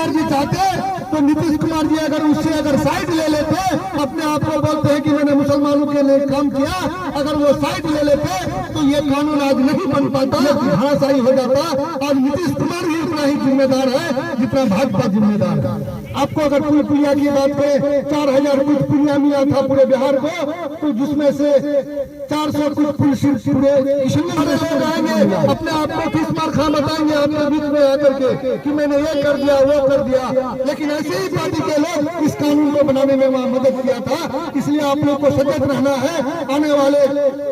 कुमार जी चाहते तो नीतीश कुमार जी अगर साइड ले लेते, अपने आप को बोलते हैं कि मैंने मुसलमानों के लिए काम किया, अगर वो साइड ले लेते तो ये कानून आज नहीं बन पाता, भाषाई हो जाता। आज नीतीश कुमार भी उतना ही जिम्मेदार है जितना भाजपा जिम्मेदार है। आपको अगर पुल पुलिया की बात करें, 4000 कुछ पुलिया मिला था पूरे बिहार को, तो जिसमें से 400 कुछ पुल सिर्फ पूरे लोग आएंगे अपने आप को किस मार खा बताएंगे आपके बीच में आकर के कि मैंने ये कर दिया वो कर दिया। लेकिन ऐसे ही पार्टी के लोग इस कानून को बनाने में वहाँ मदद किया था। इसलिए आप लोग को सजग रहना है। आने वाले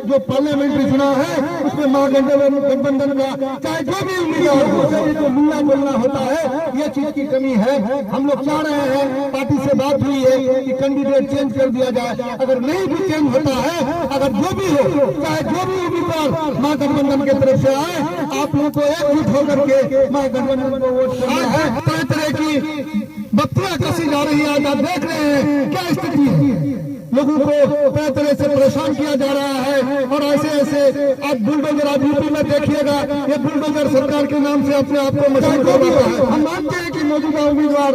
जो पार्लियामेंट्री चुनाव है उसमें महागठबंधन का चाहे जो भी उम्मीदवार हो, जो मिलना बोलना होता है, ये चीज की कमी है। हम लोग चाह रहे हैं, पार्टी से बात हुई है कि कैंडिडेट चेंज कर दिया जाए। अगर नहीं भी चेंज होता है, अगर जो भी हो, चाहे जो भी उम्मीदवार महागठबंधन की तरफ से आए, आप लोगों को एकजुट होकर के महागठबंधन को वोट करना है। तरह तरह की बत्तियां कसी जा रही है, आप देख रहे हैं क्या स्थिति है। लोगों को तरह तरह से परेशान किया जा रहा है और ऐसे ऐसे आज बुलडोजर, आप यूपी में देखिएगा, ये बुलडोजर सरकार के नाम से अपने आप को मशहूर कर रहा है। हम मानते हैं कि मौजूदा उम्मीदवार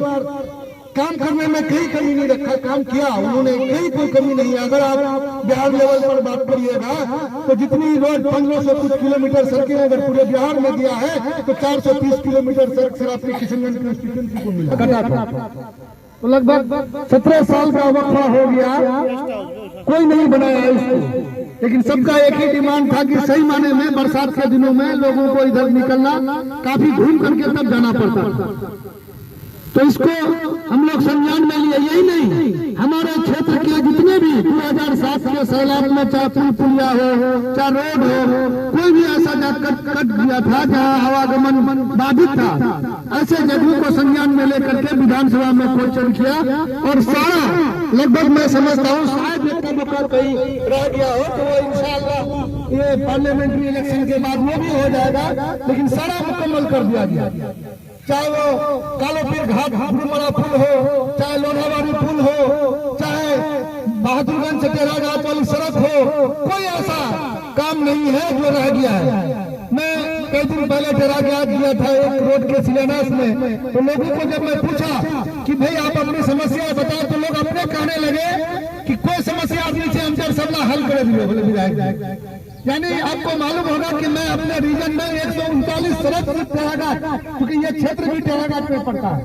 काम करने में कहीं कमी नहीं रखा, काम किया उन्होंने, कहीं कोई कमी नहीं है। अगर आप बिहार लेवल पर बात करिएगा तो जितनी रोड 1500 कुछ किलोमीटर सड़कें अगर पूरे बिहार में दिया है तो 430 किलोमीटर सड़क सिर्फ अपनी किशनगंज कंस्टिट्यूएंसी को मिला कटा था। तो लगभग 17 साल का वक्फा हो गया, कोई नहीं बनाया इसको। लेकिन सबका एक ही डिमांड था कि सही माने में बरसात के दिनों में लोगों को इधर निकलना काफी घूम करके तब जाना पड़ता था। तो इसको हम लोग संज्ञान में लिए। यही नहीं, हमारे क्षेत्र के जितने भी 2007 के सैलाब में चाहे पुल पुलिया हो, चाहे रोड हो, कोई भी ऐसा जगह कट गया था जहाँ आवागमन बाधित था, ऐसे जगहों को संज्ञान में लेकर के विधानसभा में क्वेश्चन किया और सारा लगभग मैं समझता हूँ शायद एक मौका कहीं रह गया हो तो वो इंशाअल्लाह ये पार्लियामेंट्री इलेक्शन के बाद वो भी हो जाएगा। लेकिन सारा मुकम्मल कर दिया गया, चाहे वो कालोपीर घाट बुरमरा पुल हो, चाहे लोनावाड़ी पुल हो, चाहे बहादुरगंज से टेराघाट वाली सड़क हो, कोई ऐसा काम नहीं है जो रह गया है। मैं कई दिन पहले टेराघाट गया था एक रोड के शिलान्यास में, तो लोगों को जब मैं पूछा कि भाई आप अपनी समस्या बताओ, तो लोग अपने कहने लगे कि कोई समस्या आदमी से अंतर सबला हल करे दिए बोले विधायक। यानी आपको मालूम होगा कि मैं अपने रीजन में 139 सड़क टेराघाट, क्योंकि ये क्षेत्र भी टेराघाट में पड़ता है,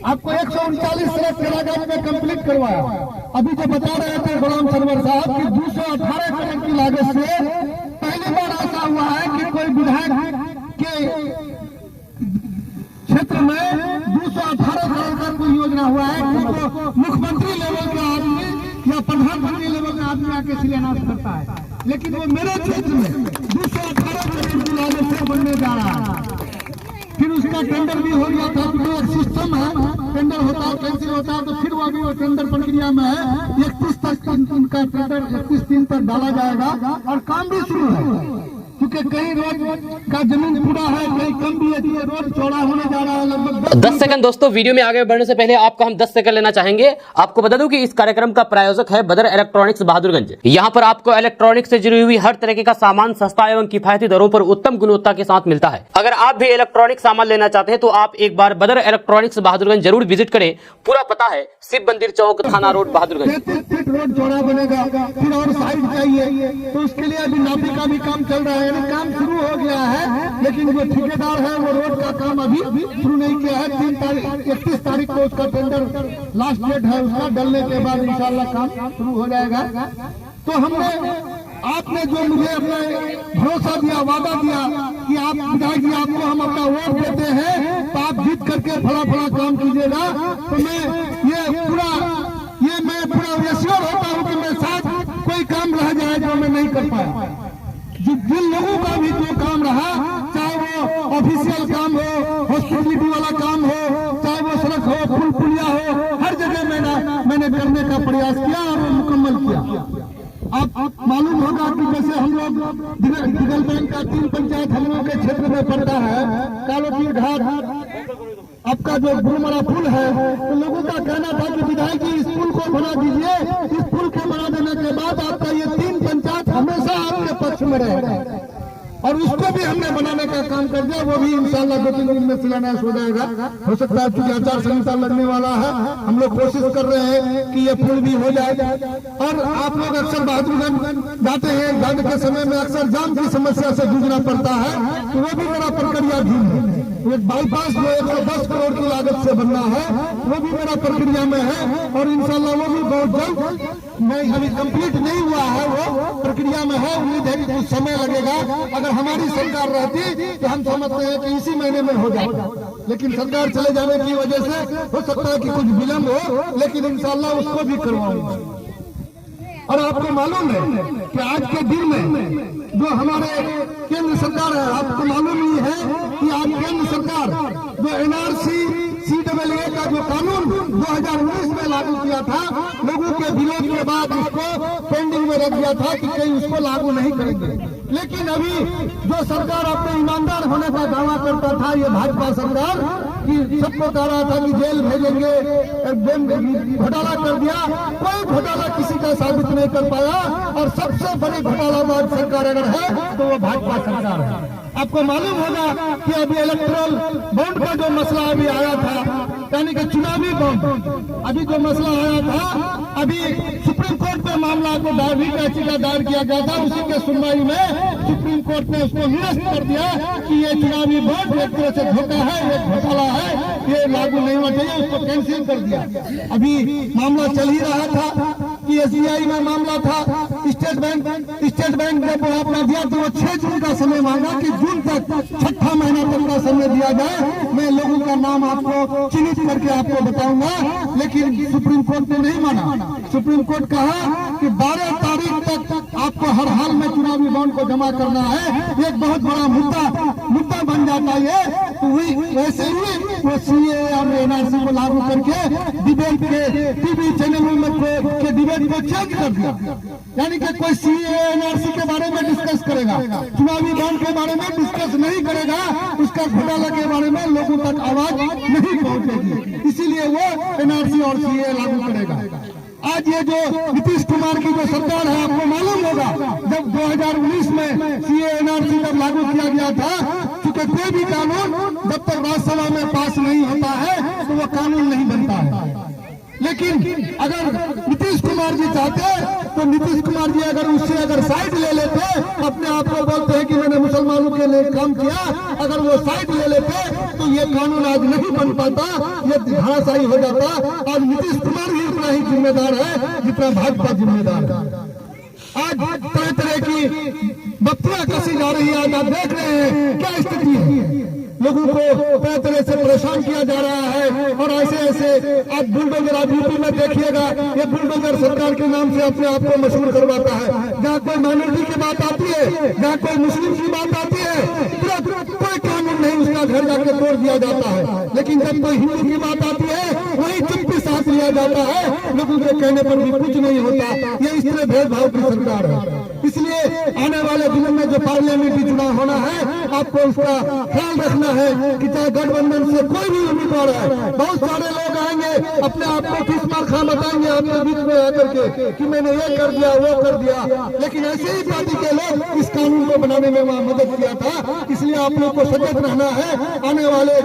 आपको 139 सड़क टेराघाट में कंप्लीट करवाया। अभी जो बता रहे थे गुलाम सरवर साहब कि 218 करोड़ की लागत से पहली बार ऐसा हुआ है कि कोई विधायक के क्षेत्र में 218 करोड़ का कोई योजना हुआ है, जिसको मुख्यमंत्री लेवल का आदमी या प्रधानमंत्री लेवल का आदमी आके शिलान्यास करता है। लेकिन वो मेरे क्षेत्र में 218 करोड़ की लागत से बनने जा रहा है। फिर उसका टेंडर भी हो गया था, तो एक सिस्टम है, टेंडर होता है कैंसिल होता है, तो फिर वो अभी वो टेंडर प्रक्रिया में है। 31 तक उनका टेंडर 31 दिन तक डाला जाएगा और काम भी शुरू है, क्योंकि कहीं रोड का जमीन पूरा है, कहीं कम भी है, रोड चौड़ा होने जा रहा है लगभग 10 सेकंड। दोस्तों वीडियो में आगे बढ़ने से पहले आपको हम 10 सेकंड लेना चाहेंगे। आपको बता दूं कि इस कार्यक्रम का प्रायोजक है बदर इलेक्ट्रॉनिक्स बहादुरगंज। यहां पर आपको इलेक्ट्रॉनिक्स से जुड़ी हुई हर तरीके का सामान सस्ता एवं किफायती दरों पर उत्तम गुणवत्ता के साथ मिलता है। अगर आप भी इलेक्ट्रॉनिक सामान लेना चाहते हैं तो आप एक बार बदर इलेक्ट्रॉनिक्स बहादुरगंज जरूर विजिट करें। पूरा पता है शिव मंदिर चौक, थाना रोड, बहादुरगंज। रोड चौड़ा बनेगा, फिर और साइड चाहिए, तो उसके लिए अभी नापी का भी काम चल रहा है, काम शुरू हो गया है। लेकिन जो ठेकेदार है वो रोड का काम अभी शुरू नहीं किया है। 31 तारीख को उसका टेंडर लास्ट डेट है, उसका डलने के बाद इंशाल्लाह काम शुरू हो जाएगा। तो हमने, आपने जो मुझे अपना भरोसा दिया, वादा दिया कि आप विधायक जी आपको हम अपना वोट देते हैं तो आप जीत करके फला फला काम कीजिएगा, तो मैं पूरा एश्योर होता हूँ कि मैं साथ कोई काम रह जाए जो मैं नहीं कर पाया। जिन लोगों का भी जो काम रहा, चाहे वो ऑफिशियल काम हो, हॉस्पिटलिटी वाला काम हो, चाहे वो सड़क हो, पुल पुलिया हो, हर जगह मैंने करने का प्रयास किया और मुकम्मल किया। आप मालूम होगा कि जैसे हम लोग दिगलबैन का 3 पंचायत हम लोगों के क्षेत्र में पड़ता है, कालोपीर घाट, आपका जो बुरमरा पुल है, तो लोगों का कहना था कि विधायक जी इस पुल को बना दीजिए। इस पुल को बना देने के बाद आपका ये 3 पंचायत हमेशा आपके पक्ष में रहेगा। और उसको भी हमने बनाने का काम कर दिया। वो भी इंशाल्लाह 2-3 दिन में शिलान्यास हो जाएगा। हो सकता है क्योंकि आचार संहिता लगने वाला है, हम लोग कोशिश कर रहे हैं कि ये पुल भी हो जाए। और आप लोग अक्सर बहादुरगंज जाते हैं, ठंड के समय में अक्सर जाम की समस्या से जूझना पड़ता है, तो वो भी बड़ा प्रक्रिया धीम है। एक बाईपास जो 110 करोड़ की लागत से बनना है, वो भी मेरा प्रक्रिया में है और इंशाल्लाह वो भी बहुत जल्द, नहीं अभी कंप्लीट नहीं हुआ है, वो प्रक्रिया में है। उम्मीद है कि कुछ समय लगेगा। अगर हमारी सरकार रहती तो हम समझते हैं कि इसी महीने में हो जाएगा, लेकिन सरकार चले जाने की वजह से हो सकता है कि कुछ विलम्ब हो, लेकिन इंशाल्लाह उसको भी करवाऊंगा। और आपको मालूम है कि आज के दिन में जो हमारे केंद्र सरकार है, आपको मालूम ही है कि आज केंद्र सरकार जो NRC CAA का जो कानून 2019 में लागू किया था, लोगों के विरोध के बाद उसको पेंडिंग में रख दिया था कि कहीं उसको लागू नहीं करेंगे। लेकिन अभी जो सरकार अपने ईमानदार होने का दावा करता था, ये भाजपा सरकार, कि सबको कह रहा था कि जेल भेजेंगे, घोटाला कर दिया। कोई घोटाला किसी का साबित नहीं कर पाया और सबसे बड़ी घोटालाबाज सरकार अगर है तो वो भाजपा सरकार है। आपको मालूम होगा कि अभी इलेक्ट्रल बॉन्ड का जो मसला अभी आया था, यानी कि चुनावी बॉन्ड, अभी जो मसला आया था, अभी सुप्रीम कोर्ट में मामला को याचिका दायर किया गया था। उसी के सुनवाई में सुप्रीम कोर्ट ने उसको निरस्त कर दिया कि ये चुनावी बॉन्ड एक तरह से धोखा है, ये घोटाला है, ये लागू नहीं होना चाहिए, उसको कैंसिल कर दिया। अभी मामला चल ही रहा था कि SBI में मामला था, स्टेट बैंक ने अपना दिया तो वो 6 जून का समय मांगा कि जून तक, 6ठा महीना तक का समय दिया जाए। मैं लोगों का नाम आपको चिन्हित करके आपको बताऊंगा, लेकिन सुप्रीम कोर्ट ने नहीं माना। सुप्रीम कोर्ट कहा कि 12 तारीख तक आपको हर हाल में चुनावी बॉन्ड को जमा करना है। एक बहुत बड़ा मुद्दा बन जाता है। तो वैसे ही वो CAA और NRC को लागू करके डिबेट के टीवी चैनलों में के डिबेट को चेंज कर दिया। यानी कि कोई CAA NRC के बारे में डिस्कस करेगा, चुनावी बॉन्ड के बारे में डिस्कस नहीं करेगा, उसका घोटाला के बारे में लोगों तक आवाज नहीं पहुंचेगी। इसीलिए वो NRC और CAA लागू करेगा। आज ये जो नीतीश कुमार की जो सरकार है, आपको मालूम होगा जब 2019 में CAA NRC जब लागू किया गया था, क्योंकि कोई भी कानून जब तक राज्यसभा में पास नहीं होता है तो वो कानून नहीं बनता है। लेकिन अगर नीतीश कुमार जी चाहते तो नीतीश कुमार जी अगर साइड ले लेते, अपने आप को बोलते हैं कि मैंने मुसलमानों के लिए काम किया, अगर वो साइड ले लेते तो ये कानून आज नहीं बन पाता, ये धराशायी हो जाता। आज नीतीश कुमार भी उतना ही जिम्मेदार है जितना भाजपा जिम्मेदार है। आज तरह तरह की बत्तियां कसी जा रही है। आज आप देख रहे हैं क्या स्थिति है, लोगों को तरह तरह से परेशान किया जा रहा है। और ऐसे आज बुलडोजर, आप यूपी में देखिएगा, ये बुलडोजर सरकार के नाम से अपने आप को मशहूर करवाता है। जहाँ कोई माइनॉरिटी की बात आती है, जहाँ कोई मुस्लिम की बात आती है, तुरंत कोई कानून नहीं, उसका घर जाके तोड़ दिया जाता है। लेकिन जब कोई हिंदू की बात आती है, वही चुप्पी साथ लिया जाता है, लोगों के कहने पर भी कुछ नहीं होता। ये इस तरह भेदभाव की सरकार है। इसलिए आने वाले दिनों में जो पार्लियामेंट्री चुनाव होना है, आपको उसका ख्याल रखना है कि चाहे गठबंधन से कोई भी उम्मीदवार है, बहुत सारे लोग आएंगे, अपने आप को किस मार खा बताएंगे आपके बीच में आकर के कि मैंने ये कर दिया, वो कर दिया। लेकिन ऐसे ही पार्टी के लोग इस कानून को बनाने में वहाँ मदद किया था। इसलिए आप लोग को सजग रहना है। आने वाले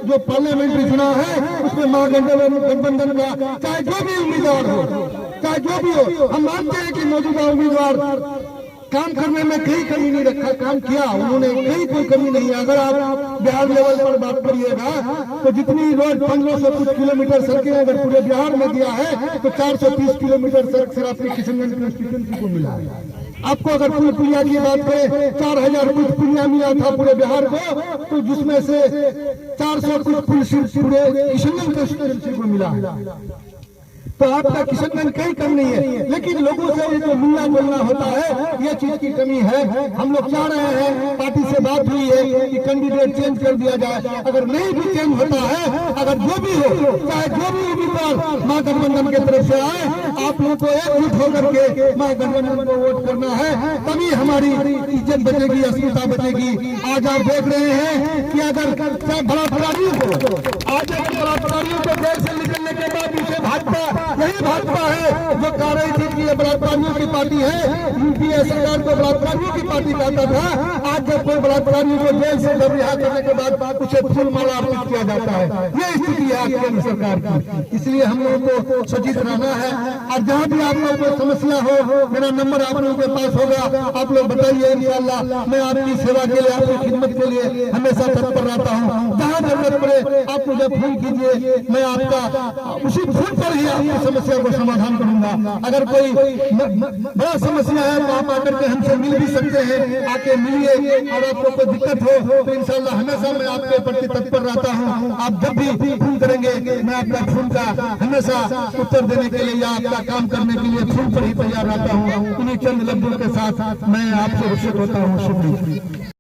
जो पार्लियामेंट्री चुनाव है, उसमें महागठबंधन का चाहे जो भी उम्मीदवार हो, चाहे जो भी हो, हम मानते हैं कि मौजूदा उम्मीदवार काम करने में कहीं कमी नहीं रखा, काम किया उन्होंने, कहीं कोई कमी नहीं है। अगर आप बिहार लेवल पर बात करिएगा तो जितनी रोड 1500 कुछ किलोमीटर सड़कें अगर पूरे बिहार में दिया है तो 430 किलोमीटर सड़क सिर्फ आपके किशनगंज कंस्टिट्यूएंसी को मिला है। आपको अगर पुल पुलिया की बात करें, 4000 कुछ पुलिया मिला था पूरे बिहार को, तो जिसमें से 400 कुछ पुल सिर्फ पूरे किशनगंज कंस्टिट्यूएंसी को मिला है। तो आपका किशनगंज कहीं कम नहीं है। लेकिन लोगों से ये जो मिलना जुलना होता है, ये चीज की कमी है। हम लोग चाह रहे हैं, पार्टी से बात हुई है कि कैंडिडेट चेंज कर दिया जाए। अगर नहीं भी चेंज होता है, अगर जो भी हो, चाहे जो भी उम्मीदवार महागठबंधन की तरफ से आए, आप लोगों को एकजुट होकर के महागठबंधन को वोट करना है, तभी हमारी इज्जत बचेगी, अस्मिता बचेगी। आज आप देख रहे हैं कि अगर चाहे बड़ा खिलाड़ियों को, आज अगर बड़ा खिलाड़ियों को जेल से निकलने के बाद उसे भाजपा, यही भाजपा है जो कह रही थी कि ये बलात्कारियों की पार्टी है, यूपीए सरकार को बलात्कारियों की पार्टी कहता था। आज जब कोई बलात्कारी को जेल से जब रिहा करने के बाद उसे फूल माला अर्पित किया जाता है, ये स्थिति है आज केंद्र सरकार की। इसलिए हम लोगों को सचेत रहना है। और जहाँ भी आप लोगों को समस्या हो, मेरा नंबर आप लोगों के पास होगा, आप लोग बताइए, इंशाअल्लाह मैं आपकी सेवा के लिए, आपकी खिदमत के लिए हमेशा तत्पर रहता हूँ। जहाँ जरूरत पड़े आप मुझे फोन कीजिए, मैं आपका उसी फोन पर ही आपकी समस्या को समाधान करूंगा। अगर कोई बड़ा समस्या है तो आप आकर के हमसे मिल भी सकते हैं, आके मिलिए। और आपको कोई दिक्कत हो तो इंशाअल्लाह हमेशा मैं आपके प्रति तत्पर रहता हूँ। आप जब भी फोन करेंगे मैं आपका फोन का हमेशा उत्तर देने के लिए या आपका काम करने के लिए फोन पर ही तैयार रहता हूँ। इन्हीं चंद लफ्जों के साथ मैं आपसे रुखसत होता हूँ। शुक्रिया।